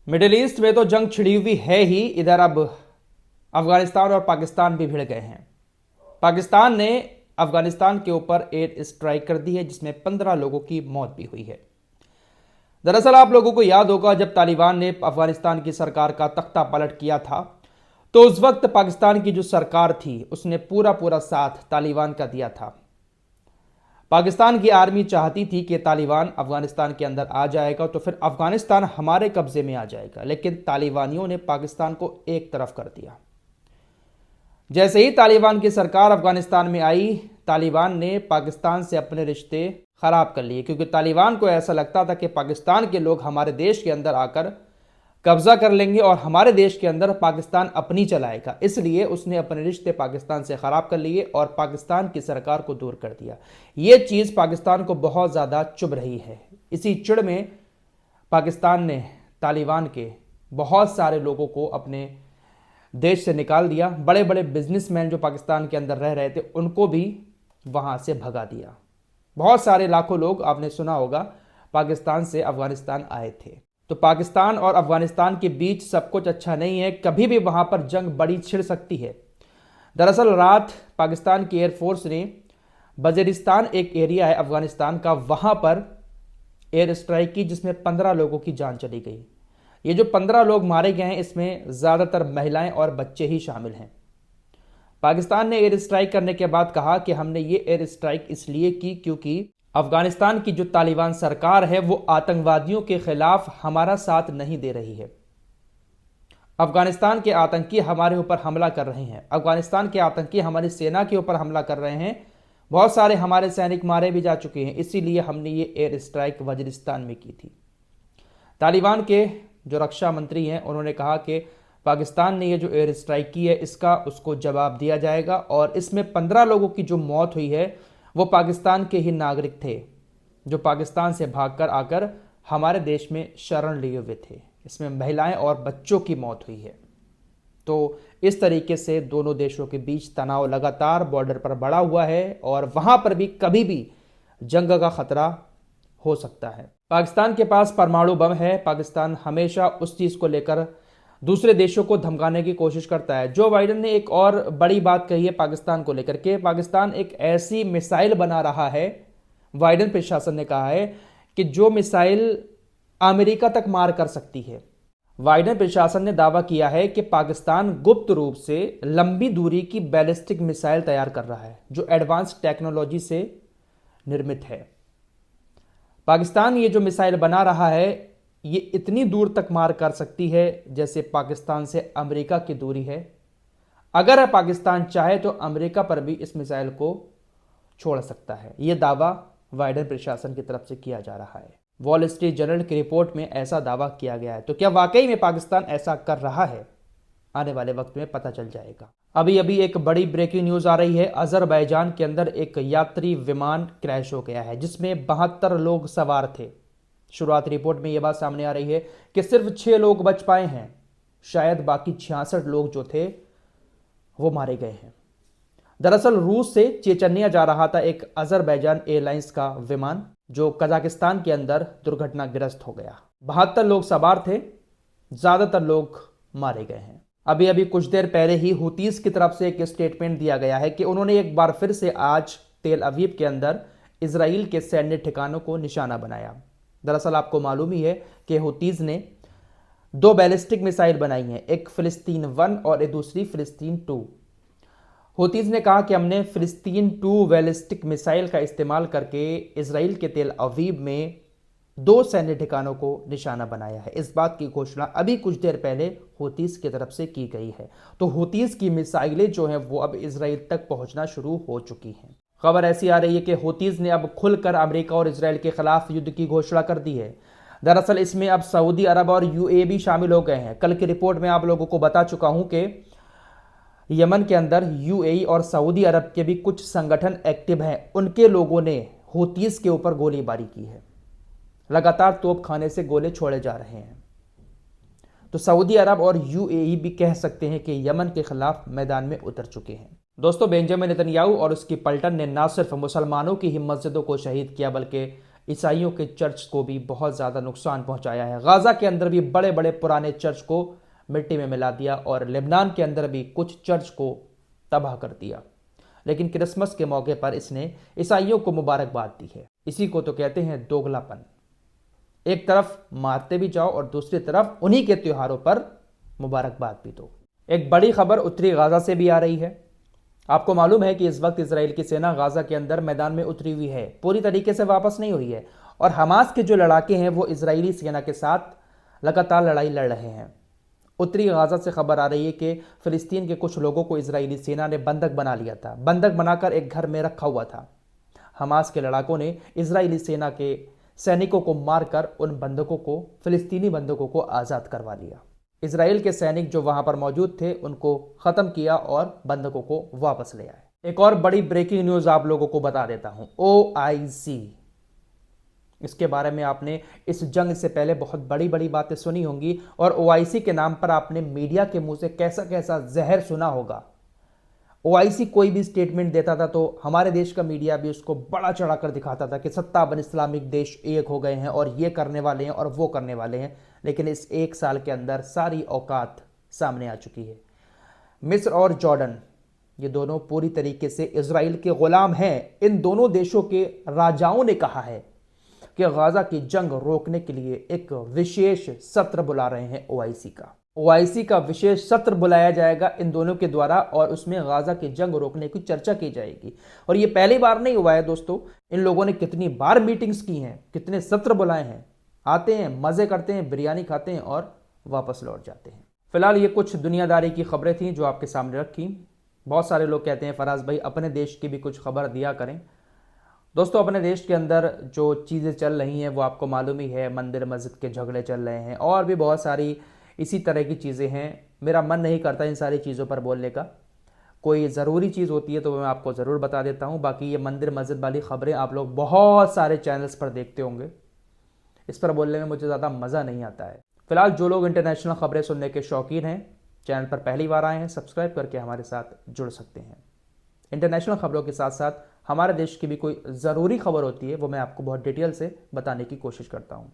Middle east में तो जंग छिड़ी हुई है ही। इधर अब अफगानिस्तान और पाकिस्तान भी भिड़ गए हैं। पाकिस्तान ने अफगानिस्तान के ऊपर एयर स्ट्राइक कर दी है, जिसमें 15 लोगों की मौत भी हुई है। दरअसल आप लोगों को याद होगा, जब तालिबान ने अफगानिस्तान की सरकार का तख्ता पलट किया था, तो उस वक्त पाकिस्तान की जो सरकार थी उसने पूरा पूरा साथ तालिबान का दिया था। पाकिस्तान की आर्मी चाहती थी कि तालिबान अफगानिस्तान के अंदर आ जाएगा तो फिर अफगानिस्तान हमारे कब्जे में आ जाएगा, लेकिन तालिबानियों ने पाकिस्तान को एक तरफ कर दिया। जैसे ही तालिबान की सरकार अफगानिस्तान में आई, तालिबान ने पाकिस्तान से अपने रिश्ते खराब कर लिए, क्योंकि तालिबान को ऐसा लगता था कि पाकिस्तान के लोग हमारे देश के अंदर आकर कब्जा कर लेंगे और हमारे देश के अंदर पाकिस्तान अपनी चलाएगा। इसलिए उसने अपने रिश्ते पाकिस्तान से खराब कर लिए और पाकिस्तान की सरकार को दूर कर दिया। ये चीज़ पाकिस्तान को बहुत ज़्यादा चुभ रही है। इसी चिढ़ में पाकिस्तान ने तालिबान के बहुत सारे लोगों को अपने देश से निकाल दिया। बड़े बड़े बिजनेसमैन जो पाकिस्तान के अंदर रह रहे थे उनको भी वहाँ से भगा दिया। बहुत सारे लाखों लोग, आपने सुना होगा, पाकिस्तान से अफगानिस्तान आए थे। तो पाकिस्तान और अफगानिस्तान के बीच सब कुछ अच्छा नहीं है, कभी भी वहाँ पर जंग बड़ी छिड़ सकती है। दरअसल रात पाकिस्तान की एयरफोर्स ने वजीरिस्तान, एक एरिया है अफगानिस्तान का, वहाँ पर एयर स्ट्राइक की, जिसमें 15 लोगों की जान चली गई। ये जो 15 लोग मारे गए हैं, इसमें ज़्यादातर महिलाएं और बच्चे ही शामिल हैं। पाकिस्तान ने एयर स्ट्राइक करने के बाद कहा कि हमने ये एयर स्ट्राइक इसलिए की क्योंकि अफगानिस्तान की जो तालिबान सरकार है वो आतंकवादियों के खिलाफ हमारा साथ नहीं दे रही है। अफगानिस्तान के आतंकी हमारे ऊपर हमला कर रहे हैं, अफगानिस्तान के आतंकी हमारी सेना के ऊपर हमला कर रहे हैं, बहुत सारे हमारे सैनिक मारे भी जा चुके हैं, इसीलिए हमने ये एयर स्ट्राइक वजीरिस्तान में की थी। तालिबान के जो रक्षा मंत्री हैं उन्होंने कहा कि पाकिस्तान ने ये जो एयर स्ट्राइक की है इसका उसको जवाब दिया जाएगा, और इसमें 15 लोगों की जो मौत हुई है वो पाकिस्तान के ही नागरिक थे, जो पाकिस्तान से भागकर आकर हमारे देश में शरण लिए हुए थे। इसमें महिलाएं और बच्चों की मौत हुई है। तो इस तरीके से दोनों देशों के बीच तनाव लगातार बॉर्डर पर बढ़ा हुआ है और वहां पर भी कभी भी जंग का खतरा हो सकता है। पाकिस्तान के पास परमाणु बम है। पाकिस्तान हमेशा उस चीज़ को लेकर दूसरे देशों को धमकाने की कोशिश करता है। जो बाइडेन ने एक और बड़ी बात कही है पाकिस्तान को लेकर के, पाकिस्तान एक ऐसी मिसाइल बना रहा है, बाइडेन प्रशासन ने कहा है कि जो मिसाइल अमेरिका तक मार कर सकती है। बाइडेन प्रशासन ने दावा किया है कि पाकिस्तान गुप्त रूप से लंबी दूरी की बैलिस्टिक मिसाइल तैयार कर रहा है, जो एडवांस टेक्नोलॉजी से निर्मित है। पाकिस्तान ये जो मिसाइल बना रहा है ये इतनी दूर तक मार कर सकती है जैसे पाकिस्तान से अमेरिका की दूरी है। अगर पाकिस्तान चाहे तो अमेरिका पर भी इस मिसाइल को छोड़ सकता है। यह दावा बाइडेन प्रशासन की तरफ से किया जा रहा है। वॉल स्ट्रीट जर्नल की रिपोर्ट में ऐसा दावा किया गया है। तो क्या वाकई में पाकिस्तान ऐसा कर रहा है? आने वाले वक्त में पता चल जाएगा। अभी अभी एक बड़ी ब्रेकिंग न्यूज आ रही है। अजरबैजान के अंदर एक यात्री विमान क्रैश हो गया है, जिसमें 72 लोग सवार थे। शुरुआती रिपोर्ट में यह बात सामने आ रही है कि सिर्फ 6 लोग बच पाए हैं, शायद बाकी 66 लोग जो थे वो मारे गए हैं। दरअसल रूस से चेचन्या जा रहा था एक अजरबैजान एयरलाइंस का विमान, जो कजाकिस्तान के अंदर दुर्घटनाग्रस्त हो गया। 72 लोग सवार थे, ज्यादातर लोग मारे गए हैं। अभी अभी कुछ देर पहले ही हुतीस की तरफ से एक स्टेटमेंट दिया गया है कि उन्होंने एक बार फिर से आज तेल अवीव के अंदर इजराइल के सैन्य ठिकानों को निशाना बनाया। दरअसल आपको मालूम ही है कि हुतीज ने 2 बैलिस्टिक मिसाइल बनाई हैं, एक फिलिस्तीन 1 और दूसरी फिलिस्तीन 2। हुतीज ने कहा कि हमने फिलिस्तीन 2 बैलिस्टिक मिसाइल का इस्तेमाल करके इजराइल के तेल अवीव में 2 सैन्य ठिकानों को निशाना बनाया है। इस बात की घोषणा अभी कुछ देर पहले हुतीज की तरफ से की गई है। तो हुतीज की मिसाइलें जो हैं वो अब इजराइल तक पहुंचना शुरू हो चुकी हैं। खबर ऐसी आ रही है कि हुतीज ने अब खुलकर अमेरिका और इजराइल के खिलाफ युद्ध की घोषणा कर दी है। दरअसल इसमें अब सऊदी अरब और यूएई भी शामिल हो गए हैं। कल की रिपोर्ट में आप लोगों को बता चुका हूं कि यमन के अंदर यूएई और सऊदी अरब के भी कुछ संगठन एक्टिव हैं। उनके लोगों ने हुतीज के ऊपर गोलीबारी की है। लगातार तोप खाने से गोले छोड़े जा रहे हैं। तो सऊदी अरब और यूएई भी कह सकते हैं कि यमन के खिलाफ मैदान में उतर चुके हैं। दोस्तों, बेंजामिन नेतन्याहू और उसकी पलटन ने न सिर्फ मुसलमानों की ही मस्जिदों को शहीद किया, बल्कि ईसाइयों के चर्च को भी बहुत ज़्यादा नुकसान पहुंचाया है। गाज़ा के अंदर भी बड़े बड़े पुराने चर्च को मिट्टी में मिला दिया और लेबनान के अंदर भी कुछ चर्च को तबाह कर दिया। लेकिन क्रिसमस के मौके पर इसने ईसाइयों को मुबारकबाद दी है। इसी को तो कहते हैं दोगलापन। एक तरफ मारते भी जाओ और दूसरी तरफ उन्हीं के त्योहारों पर मुबारकबाद भी दो। एक बड़ी खबर उत्तरी गाज़ा से भी आ रही है। आपको मालूम है कि इस वक्त इजराइल की सेना गाज़ा के अंदर मैदान में उतरी हुई है, पूरी तरीके से वापस नहीं हुई है और हमास के जो लड़ाके हैं वो इजरायली सेना के साथ लगातार लड़ाई लड़ रहे हैं। उत्तरी गाज़ा से खबर आ रही है कि फिलिस्तीन के कुछ लोगों को इजरायली सेना ने बंधक बना लिया था, बंधक बनाकर एक घर में रखा हुआ था। हमास के लड़ाकों ने इजरायली सेना के सैनिकों को मारकर उन बंधकों को, फिलिस्तीनी बंधकों को आज़ाद करवा लिया। इजराइल के सैनिक जो वहां पर मौजूद थे उनको ख़त्म किया और बंधकों को वापस ले आए। एक और बड़ी ब्रेकिंग न्यूज़ आप लोगों को बता देता हूं। OIC, इसके बारे में आपने इस जंग से पहले बहुत बड़ी बड़ी बातें सुनी होंगी और OIC के नाम पर आपने मीडिया के मुंह से कैसा कैसा जहर सुना होगा। OIC कोई भी स्टेटमेंट देता था तो हमारे देश का मीडिया भी उसको बड़ा चढ़ाकर दिखाता था कि सत्ताबन इस्लामिक देश एक हो गए हैं और ये करने वाले हैं और वो करने वाले हैं। लेकिन इस एक साल के अंदर सारी औकात सामने आ चुकी है। मिस्र और जॉर्डन, ये दोनों पूरी तरीके से इजराइल के गुलाम हैं। इन दोनों देशों के राजाओं ने कहा है कि गाज़ा की जंग रोकने के लिए एक विशेष सत्र बुला रहे हैं OIC का। OIC का विशेष सत्र बुलाया जाएगा इन दोनों के द्वारा और उसमें गाज़ा की जंग रोकने की चर्चा की जाएगी। और ये पहली बार नहीं हुआ है दोस्तों, इन लोगों ने कितनी बार मीटिंग्स की हैं, कितने सत्र बुलाए हैं। आते हैं, मज़े करते हैं, बिरयानी खाते हैं और वापस लौट जाते हैं। फिलहाल ये कुछ दुनियादारी की खबरें थीं जो आपके सामने रखी। बहुत सारे लोग कहते हैं फराज भाई अपने देश की भी कुछ खबर दिया करें। दोस्तों, अपने देश के अंदर जो चीज़ें चल रही हैं वो आपको मालूम ही है। मंदिर मस्जिद के झगड़े चल रहे हैं और भी बहुत सारी इसी तरह की चीज़ें हैं। मेरा मन नहीं करता इन सारी चीज़ों पर बोलने का। कोई ज़रूरी चीज़ होती है तो मैं आपको ज़रूर बता देता हूँ। बाकी ये मंदिर मस्जिद वाली खबरें आप लोग बहुत सारे चैनल्स पर देखते होंगे, इस पर बोलने में मुझे ज़्यादा मज़ा नहीं आता है। फिलहाल जो लोग इंटरनेशनल खबरें सुनने के शौकीन हैं, चैनल पर पहली बार आए हैं, सब्सक्राइब करके हमारे साथ जुड़ सकते हैं। इंटरनेशनल खबरों के साथ साथ हमारे देश की भी कोई ज़रूरी खबर होती है वो मैं आपको बहुत डिटेल से बताने की कोशिश करता हूँ।